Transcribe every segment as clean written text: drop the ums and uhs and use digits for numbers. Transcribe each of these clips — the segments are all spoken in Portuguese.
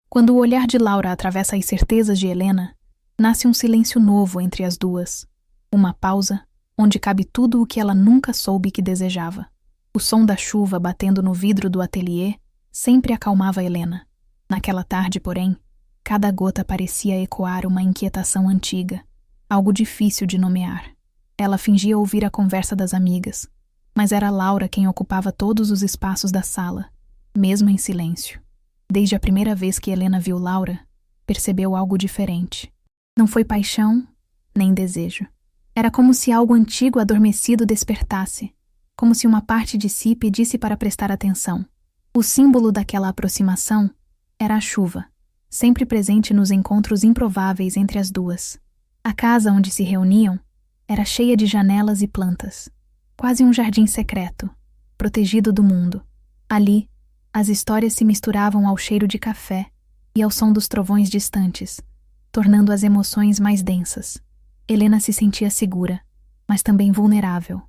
Quando o olhar de Laura atravessa as certezas de Helena, nasce um silêncio novo entre as duas. Uma pausa, onde cabe tudo o que ela nunca soube que desejava. O som da chuva batendo no vidro do ateliê sempre acalmava Helena. Naquela tarde, porém, cada gota parecia ecoar uma inquietação antiga, algo difícil de nomear. Ela fingia ouvir a conversa das amigas, mas era Laura quem ocupava todos os espaços da sala, mesmo em silêncio. Desde a primeira vez que Helena viu Laura, percebeu algo diferente. Não foi paixão, nem desejo. Era como se algo antigo adormecido despertasse, como se uma parte de si pedisse para prestar atenção. O símbolo daquela aproximação era a chuva, sempre presente nos encontros improváveis entre as duas. A casa onde se reuniam era cheia de janelas e plantas, quase um jardim secreto, protegido do mundo. Ali, as histórias se misturavam ao cheiro de café e ao som dos trovões distantes, tornando as emoções mais densas. Helena se sentia segura, mas também vulnerável.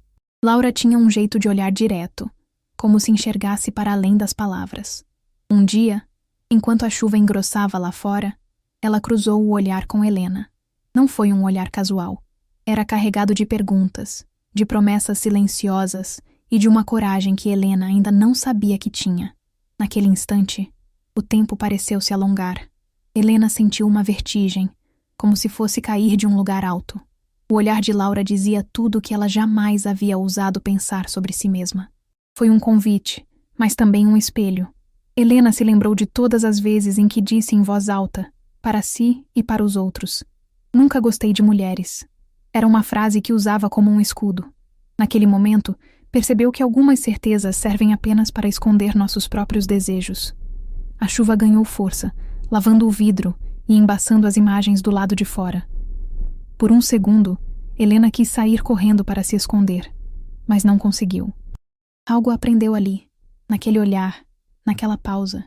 Laura tinha um jeito de olhar direto, como se enxergasse para além das palavras. Um dia, enquanto a chuva engrossava lá fora, ela cruzou o olhar com Helena. Não foi um olhar casual. Era carregado de perguntas, de promessas silenciosas e de uma coragem que Helena ainda não sabia que tinha. Naquele instante, o tempo pareceu se alongar. Helena sentiu uma vertigem, como se fosse cair de um lugar alto. O olhar de Laura dizia tudo o que ela jamais havia ousado pensar sobre si mesma. Foi um convite, mas também um espelho. Helena se lembrou de todas as vezes em que disse em voz alta, para si e para os outros: "Nunca gostei de mulheres." Era uma frase que usava como um escudo. Naquele momento, percebeu que algumas certezas servem apenas para esconder nossos próprios desejos. A chuva ganhou força, lavando o vidro e embaçando as imagens do lado de fora. Por um segundo, Helena quis sair correndo para se esconder, mas não conseguiu. Algo aprendeu ali, naquele olhar, naquela pausa.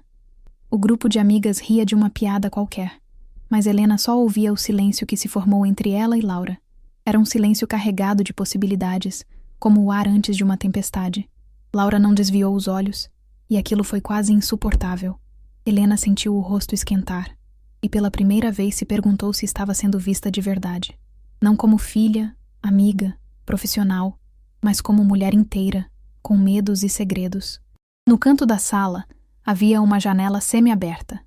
O grupo de amigas ria de uma piada qualquer, mas Helena só ouvia o silêncio que se formou entre ela e Laura. Era um silêncio carregado de possibilidades, como o ar antes de uma tempestade. Laura não desviou os olhos, e aquilo foi quase insuportável. Helena sentiu o rosto esquentar, e pela primeira vez se perguntou se estava sendo vista de verdade. Não como filha, amiga, profissional, mas como mulher inteira, com medos e segredos. No canto da sala, havia uma janela semi-aberta.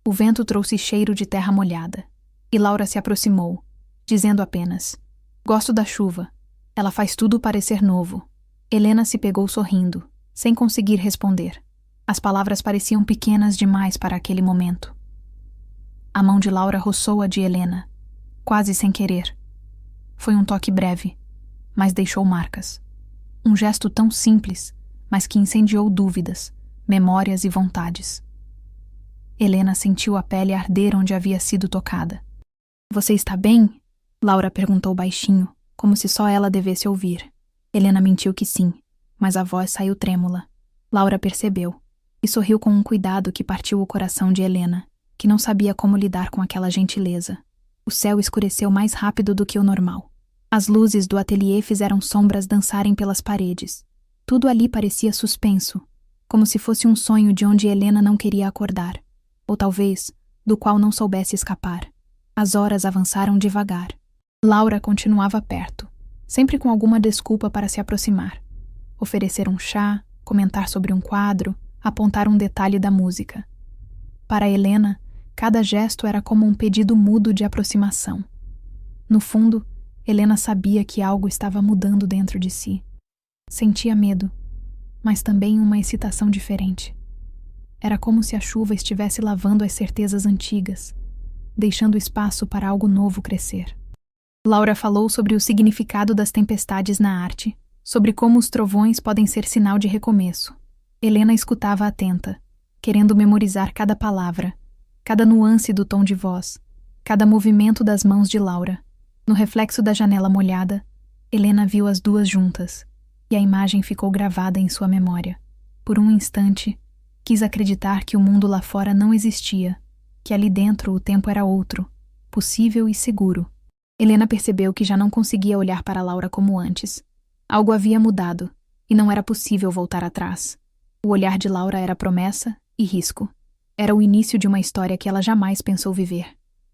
O vento trouxe cheiro de terra molhada, e Laura se aproximou, dizendo apenas: "Gosto da chuva. Ela faz tudo parecer novo." Helena se pegou sorrindo, sem conseguir responder. As palavras pareciam pequenas demais para aquele momento. A mão de Laura roçou a de Helena, quase sem querer. Foi um toque breve, mas deixou marcas. Um gesto tão simples, mas que incendiou dúvidas, memórias e vontades. Helena sentiu a pele arder onde havia sido tocada. "Você está bem?" Laura perguntou baixinho, como se só ela devesse ouvir. Helena mentiu que sim, mas a voz saiu trêmula. Laura percebeu, e sorriu com um cuidado que partiu o coração de Helena, que não sabia como lidar com aquela gentileza. O céu escureceu mais rápido do que o normal. As luzes do ateliê fizeram sombras dançarem pelas paredes. Tudo ali parecia suspenso, como se fosse um sonho de onde Helena não queria acordar, ou talvez, do qual não soubesse escapar. As horas avançaram devagar. Laura continuava perto, sempre com alguma desculpa para se aproximar. Oferecer um chá, comentar sobre um quadro, apontar um detalhe da música. Para Helena, cada gesto era como um pedido mudo de aproximação. No fundo, Helena sabia que algo estava mudando dentro de si. Sentia medo, mas também uma excitação diferente. Era como se a chuva estivesse lavando as certezas antigas, deixando espaço para algo novo crescer. Laura falou sobre o significado das tempestades na arte, sobre como os trovões podem ser sinal de recomeço. Helena escutava atenta, querendo memorizar cada palavra, cada nuance do tom de voz, cada movimento das mãos de Laura. No reflexo da janela molhada, Helena viu as duas juntas, e a imagem ficou gravada em sua memória. Por um instante, quis acreditar que o mundo lá fora não existia, que ali dentro o tempo era outro, possível e seguro. Helena percebeu que já não conseguia olhar para Laura como antes. Algo havia mudado, e não era possível voltar atrás. O olhar de Laura era promessa e risco. Era o início de uma história que ela jamais pensou viver.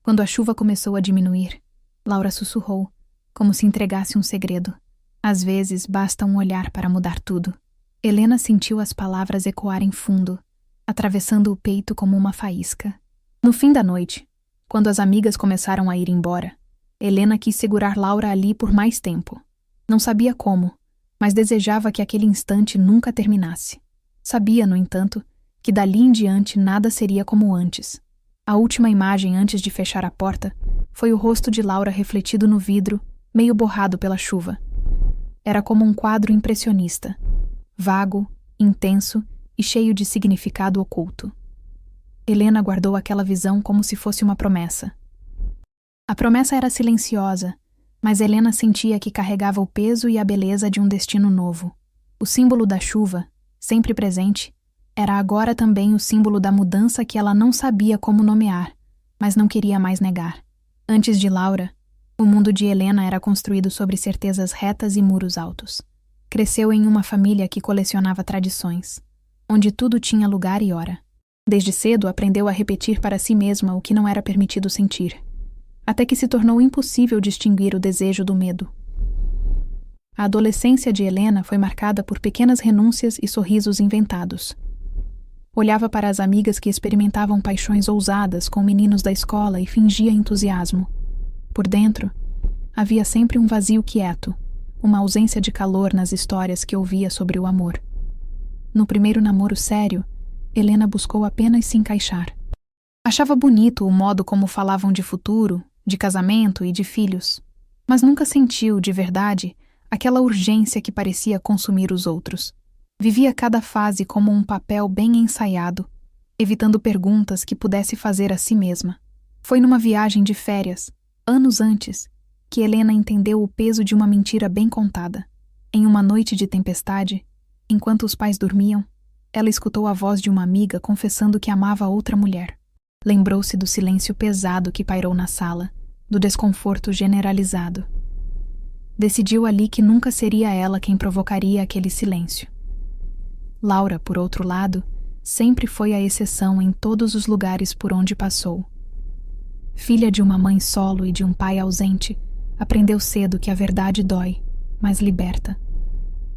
Quando a chuva começou a diminuir, Laura sussurrou, como se entregasse um segredo. Às vezes, basta um olhar para mudar tudo. Helena sentiu as palavras ecoarem fundo, atravessando o peito como uma faísca. No fim da noite, quando as amigas começaram a ir embora, Helena quis segurar Laura ali por mais tempo. Não sabia como, mas desejava que aquele instante nunca terminasse. Sabia, no entanto, que dali em diante nada seria como antes. A última imagem antes de fechar a porta foi o rosto de Laura refletido no vidro, meio borrado pela chuva. Era como um quadro impressionista, vago, intenso e cheio de significado oculto. Helena guardou aquela visão como se fosse uma promessa. A promessa era silenciosa, mas Helena sentia que carregava o peso e a beleza de um destino novo. O símbolo da chuva, sempre presente, era agora também o símbolo da mudança que ela não sabia como nomear, mas não queria mais negar. Antes de Laura, o mundo de Helena era construído sobre certezas retas e muros altos. Cresceu em uma família que colecionava tradições, onde tudo tinha lugar e hora. Desde cedo aprendeu a repetir para si mesma o que não era permitido sentir, até que se tornou impossível distinguir o desejo do medo. A adolescência de Helena foi marcada por pequenas renúncias e sorrisos inventados. Olhava para as amigas que experimentavam paixões ousadas com meninos da escola e fingia entusiasmo. Por dentro, havia sempre um vazio quieto, uma ausência de calor nas histórias que ouvia sobre o amor. No primeiro namoro sério, Helena buscou apenas se encaixar. Achava bonito o modo como falavam de futuro, de casamento e de filhos, mas nunca sentiu, de verdade, aquela urgência que parecia consumir os outros. Vivia cada fase como um papel bem ensaiado, evitando perguntas que pudesse fazer a si mesma. Foi numa viagem de férias, anos antes, que Helena entendeu o peso de uma mentira bem contada. Em uma noite de tempestade, enquanto os pais dormiam, ela escutou a voz de uma amiga confessando que amava outra mulher. Lembrou-se do silêncio pesado que pairou na sala, do desconforto generalizado. Decidiu ali que nunca seria ela quem provocaria aquele silêncio. Laura, por outro lado, sempre foi a exceção em todos os lugares por onde passou. Filha de uma mãe solo e de um pai ausente, aprendeu cedo que a verdade dói, mas liberta.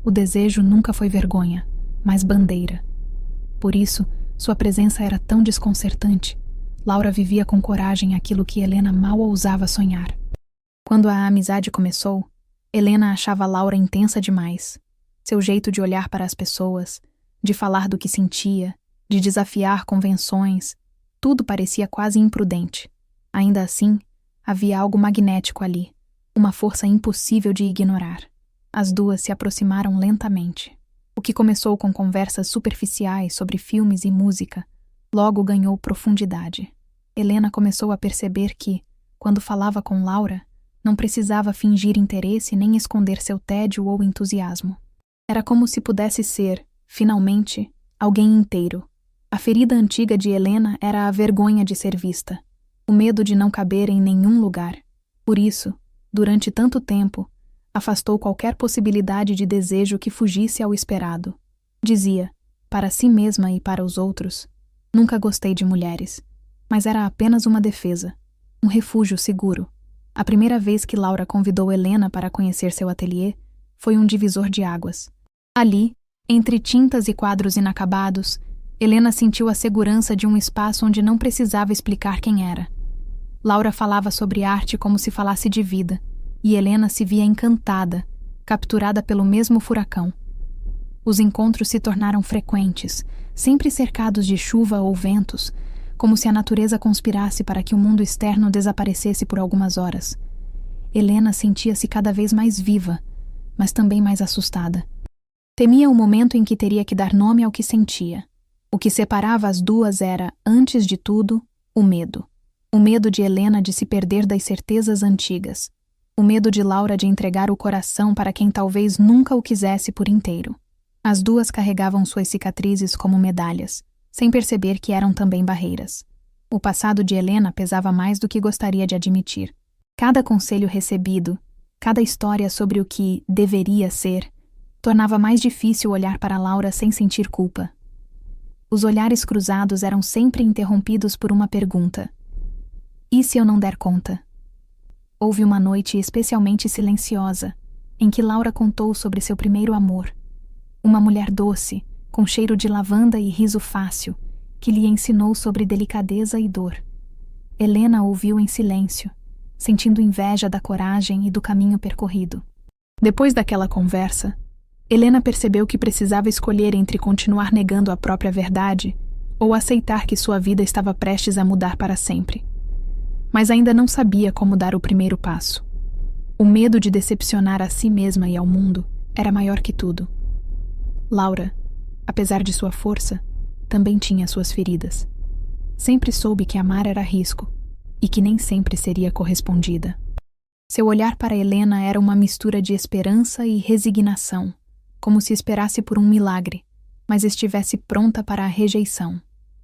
O desejo nunca foi vergonha, mas bandeira. Por isso, sua presença era tão desconcertante. Laura vivia com coragem aquilo que Helena mal ousava sonhar. Quando a amizade começou, Helena achava Laura intensa demais. Seu jeito de olhar para as pessoas, de falar do que sentia, de desafiar convenções, tudo parecia quase imprudente. Ainda assim, havia algo magnético ali, uma força impossível de ignorar. As duas se aproximaram lentamente. O que começou com conversas superficiais sobre filmes e música, logo ganhou profundidade. Helena começou a perceber que, quando falava com Laura, não precisava fingir interesse nem esconder seu tédio ou entusiasmo. Era como se pudesse ser, finalmente, alguém inteiro. A ferida antiga de Helena era a vergonha de ser vista, o medo de não caber em nenhum lugar. Por isso, durante tanto tempo, afastou qualquer possibilidade de desejo que fugisse ao esperado. Dizia, para si mesma e para os outros, nunca gostei de mulheres, mas era apenas uma defesa, um refúgio seguro. A primeira vez que Laura convidou Helena para conhecer seu ateliê foi um divisor de águas. Ali, entre tintas e quadros inacabados, Helena sentiu a segurança de um espaço onde não precisava explicar quem era. Laura falava sobre arte como se falasse de vida, e Helena se via encantada, capturada pelo mesmo furacão. Os encontros se tornaram frequentes, sempre cercados de chuva ou ventos, como se a natureza conspirasse para que o mundo externo desaparecesse por algumas horas. Helena sentia-se cada vez mais viva, mas também mais assustada. Temia o momento em que teria que dar nome ao que sentia. O que separava as duas era, antes de tudo, o medo. O medo de Helena de se perder das certezas antigas. O medo de Laura de entregar o coração para quem talvez nunca o quisesse por inteiro. As duas carregavam suas cicatrizes como medalhas, sem perceber que eram também barreiras. O passado de Helena pesava mais do que gostaria de admitir. Cada conselho recebido, cada história sobre o que deveria ser, tornava mais difícil olhar para Laura sem sentir culpa. Os olhares cruzados eram sempre interrompidos por uma pergunta: e se eu não der conta? Houve uma noite especialmente silenciosa, em que Laura contou sobre seu primeiro amor. Uma mulher doce, com cheiro de lavanda e riso fácil, que lhe ensinou sobre delicadeza e dor. Helena ouviu em silêncio, sentindo inveja da coragem e do caminho percorrido. Depois daquela conversa, Helena percebeu que precisava escolher entre continuar negando a própria verdade ou aceitar que sua vida estava prestes a mudar para sempre. Mas ainda não sabia como dar o primeiro passo. O medo de decepcionar a si mesma e ao mundo era maior que tudo. Laura, apesar de sua força, também tinha suas feridas. Sempre soube que amar era risco e que nem sempre seria correspondida. Seu olhar para Helena era uma mistura de esperança e resignação, como se esperasse por um milagre, mas estivesse pronta para a rejeição.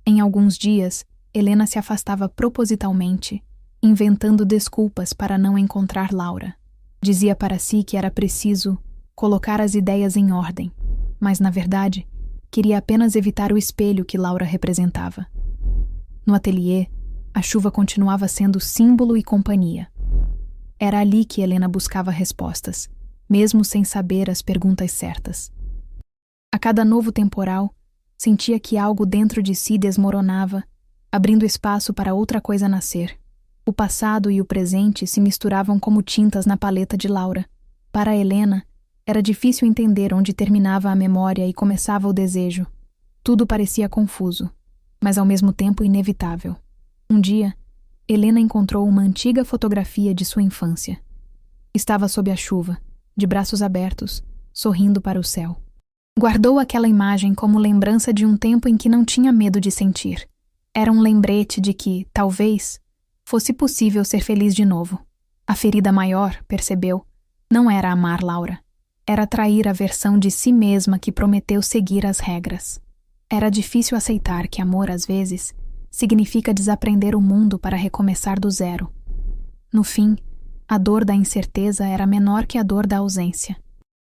Em alguns dias, Helena se afastava propositalmente, inventando desculpas para não encontrar Laura. Dizia para si que era preciso colocar as ideias em ordem, mas, na verdade, queria apenas evitar o espelho que Laura representava. No ateliê, a chuva continuava sendo símbolo e companhia. Era ali que Helena buscava respostas, mesmo sem saber as perguntas certas. A cada novo temporal, sentia que algo dentro de si desmoronava, abrindo espaço para outra coisa nascer. O passado e o presente se misturavam como tintas na paleta de Laura. Para Helena, era difícil entender onde terminava a memória e começava o desejo. Tudo parecia confuso, mas ao mesmo tempo inevitável. Um dia, Helena encontrou uma antiga fotografia de sua infância. Estava sob a chuva, de braços abertos, sorrindo para o céu. Guardou aquela imagem como lembrança de um tempo em que não tinha medo de sentir. Era um lembrete de que, talvez, fosse possível ser feliz de novo. A ferida maior, percebeu, não era amar Laura. Era trair a versão de si mesma que prometeu seguir as regras. Era difícil aceitar que amor, às vezes, significa desaprender o mundo para recomeçar do zero. No fim, a dor da incerteza era menor que a dor da ausência.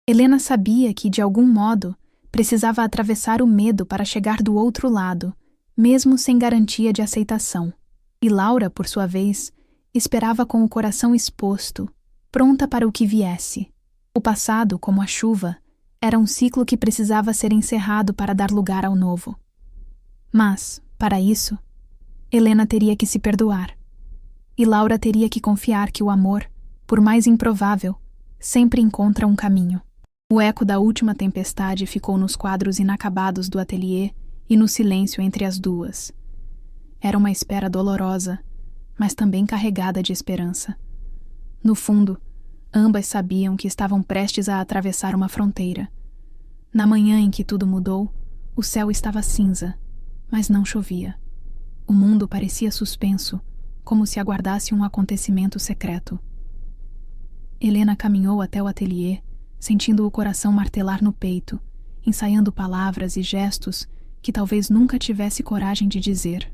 Helena sabia que, de algum modo, precisava atravessar o medo para chegar do outro lado, mesmo sem garantia de aceitação. E Laura, por sua vez, esperava com o coração exposto, pronta para o que viesse. O passado, como a chuva, era um ciclo que precisava ser encerrado para dar lugar ao novo. Mas, para isso, Helena teria que se perdoar. E Laura teria que confiar que o amor, por mais improvável, sempre encontra um caminho. O eco da última tempestade ficou nos quadros inacabados do ateliê e no silêncio entre as duas. Era uma espera dolorosa, mas também carregada de esperança. No fundo, ambas sabiam que estavam prestes a atravessar uma fronteira. Na manhã em que tudo mudou, o céu estava cinza, mas não chovia. O mundo parecia suspenso, como se aguardasse um acontecimento secreto. Helena caminhou até o ateliê, sentindo o coração martelar no peito, ensaiando palavras e gestos que talvez nunca tivesse coragem de dizer.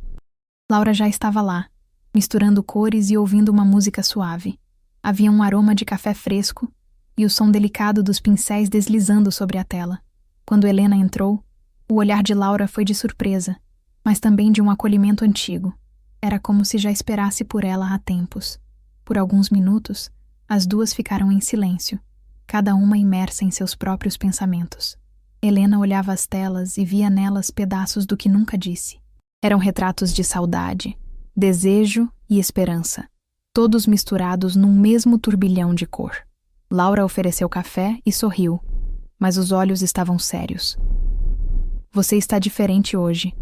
Laura já estava lá, misturando cores e ouvindo uma música suave. Havia um aroma de café fresco e o som delicado dos pincéis deslizando sobre a tela. Quando Helena entrou, o olhar de Laura foi de surpresa, mas também de um acolhimento antigo. Era como se já esperasse por ela há tempos. Por alguns minutos, as duas ficaram em silêncio, cada uma imersa em seus próprios pensamentos. Helena olhava as telas e via nelas pedaços do que nunca disse. Eram retratos de saudade, desejo e esperança, todos misturados num mesmo turbilhão de cor. Laura ofereceu café e sorriu, mas os olhos estavam sérios. "Você está diferente hoje",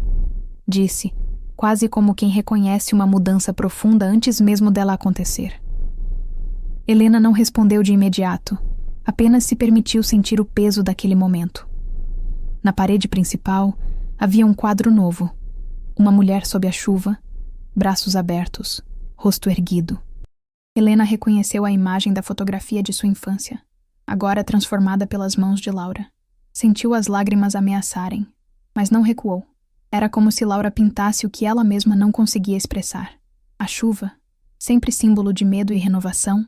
disse, quase como quem reconhece uma mudança profunda antes mesmo dela acontecer. Helena não respondeu de imediato, apenas se permitiu sentir o peso daquele momento. Na parede principal, havia um quadro novo. Uma mulher sob a chuva, braços abertos, rosto erguido. Helena reconheceu a imagem da fotografia de sua infância, agora transformada pelas mãos de Laura. Sentiu as lágrimas ameaçarem, mas não recuou. Era como se Laura pintasse o que ela mesma não conseguia expressar. A chuva, sempre símbolo de medo e renovação,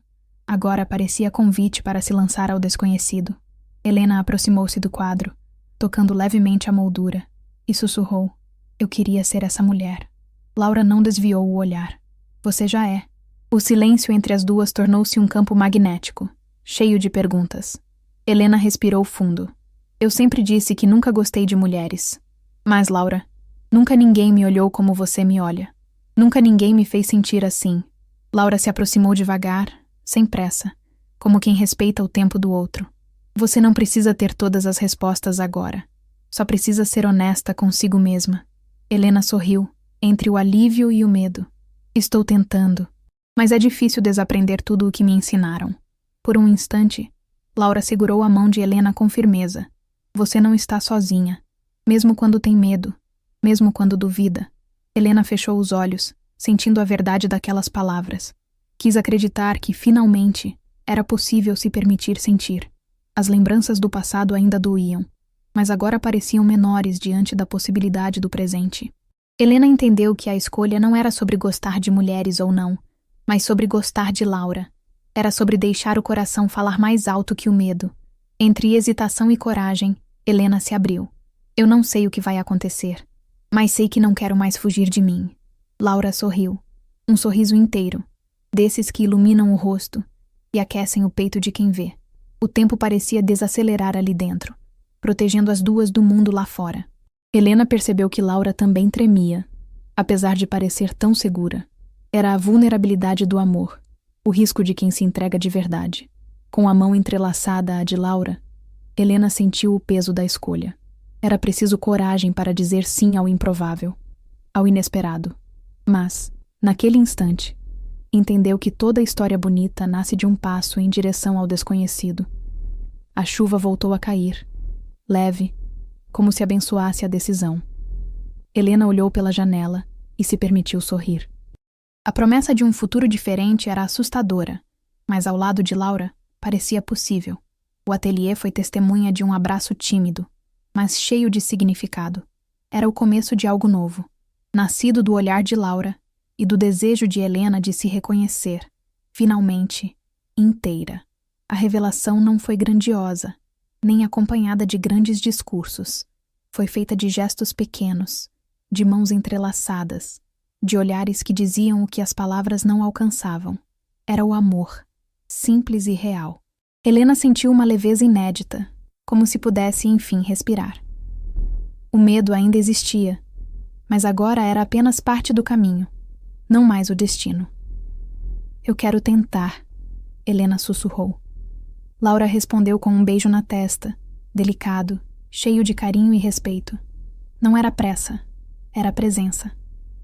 agora parecia convite para se lançar ao desconhecido. Helena aproximou-se do quadro, tocando levemente a moldura, e sussurrou: Eu queria ser essa mulher. Laura não desviou o olhar. Você já é. O silêncio entre as duas tornou-se um campo magnético, cheio de perguntas. Helena respirou fundo. Eu sempre disse que nunca gostei de mulheres. Mas, Laura, nunca ninguém me olhou como você me olha. Nunca ninguém me fez sentir assim. Laura se aproximou devagar, sem pressa, como quem respeita o tempo do outro. Você não precisa ter todas as respostas agora. Só precisa ser honesta consigo mesma. Helena sorriu, entre o alívio e o medo. Estou tentando, mas é difícil desaprender tudo o que me ensinaram. Por um instante, Laura segurou a mão de Helena com firmeza. Você não está sozinha, mesmo quando tem medo, mesmo quando duvida. Helena fechou os olhos, sentindo a verdade daquelas palavras. Quis acreditar que, finalmente, era possível se permitir sentir. As lembranças do passado ainda doíam, mas agora pareciam menores diante da possibilidade do presente. Helena entendeu que a escolha não era sobre gostar de mulheres ou não, mas sobre gostar de Laura. Era sobre deixar o coração falar mais alto que o medo. Entre hesitação e coragem, Helena se abriu. Eu não sei o que vai acontecer, mas sei que não quero mais fugir de mim. Laura sorriu. Um sorriso inteiro, desses que iluminam o rosto e aquecem o peito de quem vê. O tempo parecia desacelerar ali dentro, protegendo as duas do mundo lá fora. Helena percebeu que Laura também tremia, apesar de parecer tão segura. Era a vulnerabilidade do amor, o risco de quem se entrega de verdade. Com a mão entrelaçada à de Laura, Helena sentiu o peso da escolha. Era preciso coragem para dizer sim ao improvável, ao inesperado. Mas, naquele instante, entendeu que toda história bonita nasce de um passo em direção ao desconhecido. A chuva voltou a cair, leve, como se abençoasse a decisão. Helena olhou pela janela e se permitiu sorrir. A promessa de um futuro diferente era assustadora, mas ao lado de Laura parecia possível. O ateliê foi testemunha de um abraço tímido, mas cheio de significado. Era o começo de algo novo, nascido do olhar de Laura e do desejo de Helena de se reconhecer, finalmente, inteira. A revelação não foi grandiosa, nem acompanhada de grandes discursos. Foi feita de gestos pequenos, de mãos entrelaçadas, de olhares que diziam o que as palavras não alcançavam. Era o amor, simples e real. Helena sentiu uma leveza inédita, como se pudesse enfim respirar. O medo ainda existia, mas agora era apenas parte do caminho, não mais o destino. Eu quero tentar, Helena sussurrou. Laura respondeu com um beijo na testa, delicado, cheio de carinho e respeito. Não era pressa, era presença.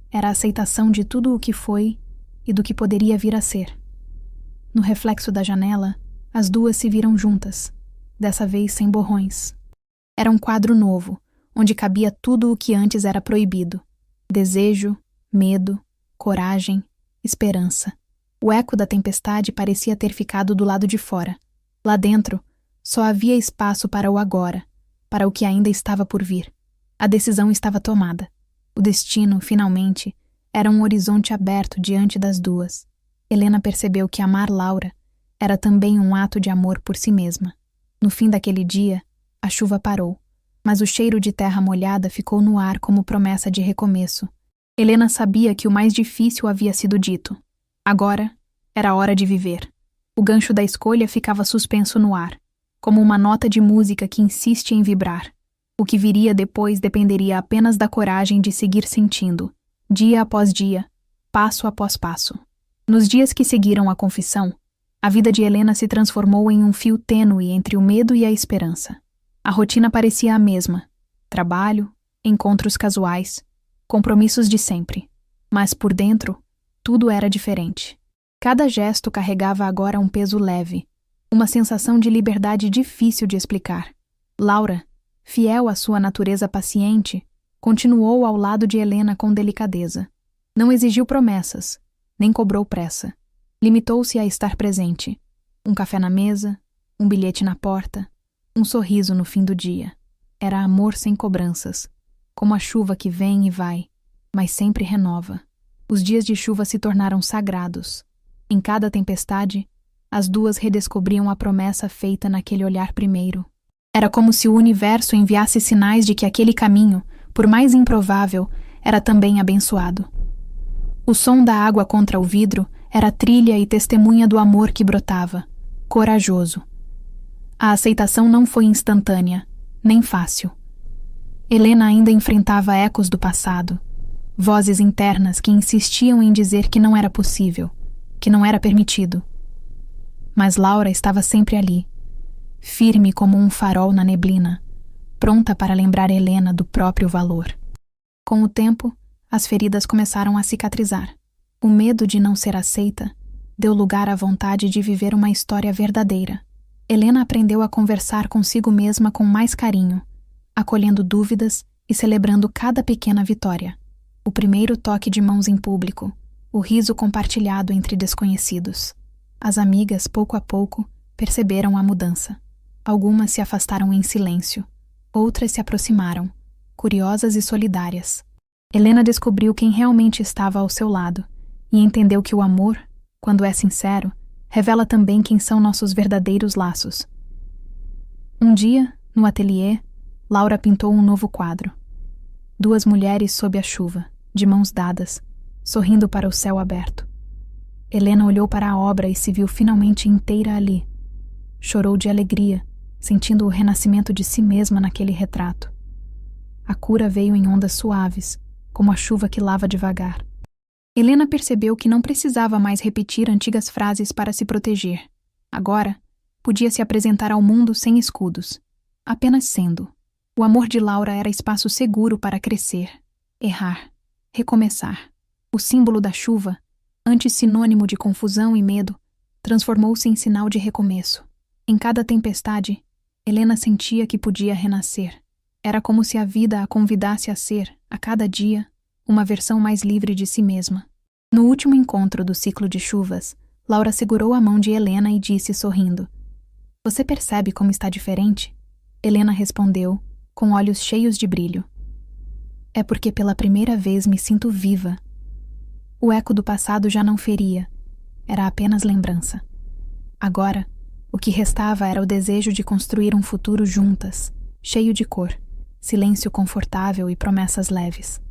Era a aceitação de tudo o que foi e do que poderia vir a ser. No reflexo da janela, as duas se viram juntas, dessa vez sem borrões. Era um quadro novo, onde cabia tudo o que antes era proibido. Desejo, medo, coragem, esperança. O eco da tempestade parecia ter ficado do lado de fora. Lá dentro, só havia espaço para o agora, para o que ainda estava por vir. A decisão estava tomada. O destino, finalmente, era um horizonte aberto diante das duas. Helena percebeu que amar Laura era também um ato de amor por si mesma. No fim daquele dia, a chuva parou, mas o cheiro de terra molhada ficou no ar como promessa de recomeço. Helena sabia que o mais difícil havia sido dito. Agora, era hora de viver. O gancho da escolha ficava suspenso no ar, como uma nota de música que insiste em vibrar. O que viria depois dependeria apenas da coragem de seguir sentindo, dia após dia, passo após passo. Nos dias que seguiram a confissão, a vida de Helena se transformou em um fio tênue entre o medo e a esperança. A rotina parecia a mesma: trabalho, encontros casuais, compromissos de sempre. Mas por dentro, tudo era diferente. Cada gesto carregava agora um peso leve, uma sensação de liberdade difícil de explicar. Laura, fiel à sua natureza paciente, continuou ao lado de Helena com delicadeza. Não exigiu promessas, nem cobrou pressa. Limitou-se a estar presente. Um café na mesa, um bilhete na porta, um sorriso no fim do dia. Era amor sem cobranças, como a chuva que vem e vai, mas sempre renova. Os dias de chuva se tornaram sagrados. Em cada tempestade, as duas redescobriam a promessa feita naquele olhar primeiro. Era como se o universo enviasse sinais de que aquele caminho, por mais improvável, era também abençoado. O som da água contra o vidro era trilha e testemunha do amor que brotava, corajoso. A aceitação não foi instantânea, nem fácil. Helena ainda enfrentava ecos do passado, vozes internas que insistiam em dizer que não era possível, que não era permitido. Mas Laura estava sempre ali, firme como um farol na neblina, pronta para lembrar Helena do próprio valor. Com o tempo, as feridas começaram a cicatrizar. O medo de não ser aceita deu lugar à vontade de viver uma história verdadeira. Helena aprendeu a conversar consigo mesma com mais carinho, acolhendo dúvidas e celebrando cada pequena vitória. O primeiro toque de mãos em público, o riso compartilhado entre desconhecidos. As amigas, pouco a pouco, perceberam a mudança. Algumas se afastaram em silêncio, outras se aproximaram, curiosas e solidárias. Helena descobriu quem realmente estava ao seu lado e entendeu que o amor, quando é sincero, revela também quem são nossos verdadeiros laços. Um dia, no ateliê, Laura pintou um novo quadro. Duas mulheres sob a chuva, de mãos dadas, sorrindo para o céu aberto. Helena olhou para a obra e se viu finalmente inteira ali. Chorou de alegria, sentindo o renascimento de si mesma naquele retrato. A cura veio em ondas suaves, como a chuva que lava devagar. Helena percebeu que não precisava mais repetir antigas frases para se proteger. Agora, podia se apresentar ao mundo sem escudos, apenas sendo. O amor de Laura era espaço seguro para crescer, errar, recomeçar. O símbolo da chuva, antes sinônimo de confusão e medo, transformou-se em sinal de recomeço. Em cada tempestade, Helena sentia que podia renascer. Era como se a vida a convidasse a ser, a cada dia, uma versão mais livre de si mesma. No último encontro do ciclo de chuvas, Laura segurou a mão de Helena e disse sorrindo: "Você percebe como está diferente?" Helena respondeu, com olhos cheios de brilho: "É porque pela primeira vez me sinto viva." O eco do passado já não feria, era apenas lembrança. Agora, o que restava era o desejo de construir um futuro juntas, cheio de cor, silêncio confortável e promessas leves.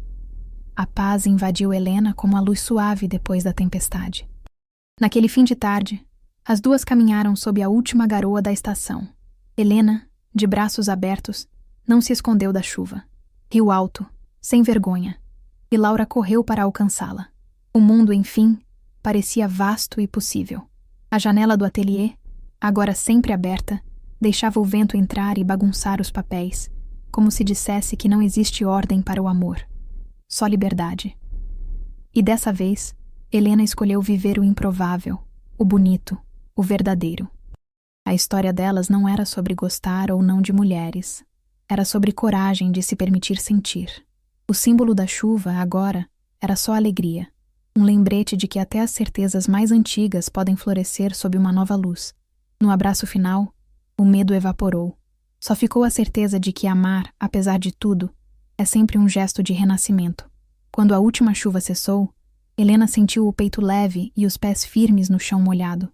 A paz invadiu Helena como a luz suave depois da tempestade. Naquele fim de tarde, as duas caminharam sob a última garoa da estação. Helena, de braços abertos, não se escondeu da chuva. Riu alto, sem vergonha, e Laura correu para alcançá-la. O mundo, enfim, parecia vasto e possível. A janela do ateliê, agora sempre aberta, deixava o vento entrar e bagunçar os papéis, como se dissesse que não existe ordem para o amor, só liberdade. E dessa vez, Helena escolheu viver o improvável, o bonito, o verdadeiro. A história delas não era sobre gostar ou não de mulheres, era sobre coragem de se permitir sentir. O símbolo da chuva, agora, era só alegria, um lembrete de que até as certezas mais antigas podem florescer sob uma nova luz. No abraço final, o medo evaporou. Só ficou a certeza de que amar, apesar de tudo, é sempre um gesto de renascimento. Quando a última chuva cessou, Helena sentiu o peito leve e os pés firmes no chão molhado.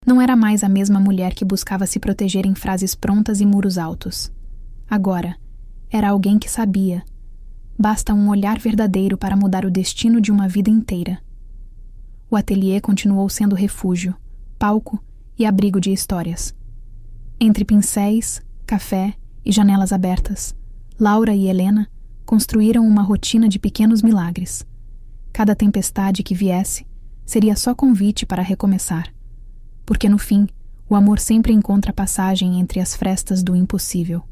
Não era mais a mesma mulher que buscava se proteger em frases prontas e muros altos. Agora, era alguém que sabia. Basta um olhar verdadeiro para mudar o destino de uma vida inteira. O ateliê continuou sendo refúgio, palco e abrigo de histórias. Entre pincéis, café e janelas abertas, Laura e Helena construíram uma rotina de pequenos milagres. Cada tempestade que viesse seria só convite para recomeçar. Porque no fim, o amor sempre encontra passagem entre as frestas do impossível.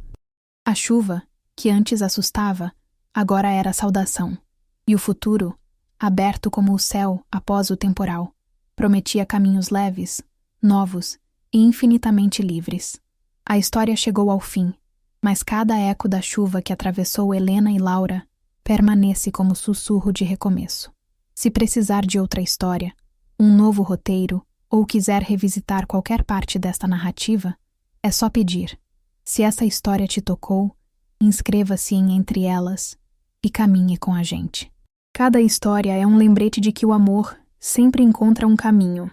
A chuva, que antes assustava, agora era saudação. E o futuro, aberto como o céu após o temporal, prometia caminhos leves, novos e infinitamente livres. A história chegou ao fim, mas cada eco da chuva que atravessou Helena e Laura permanece como sussurro de recomeço. Se precisar de outra história, um novo roteiro, ou quiser revisitar qualquer parte desta narrativa, é só pedir. Se essa história te tocou, inscreva-se em Entre Elas e caminhe com a gente. Cada história é um lembrete de que o amor sempre encontra um caminho.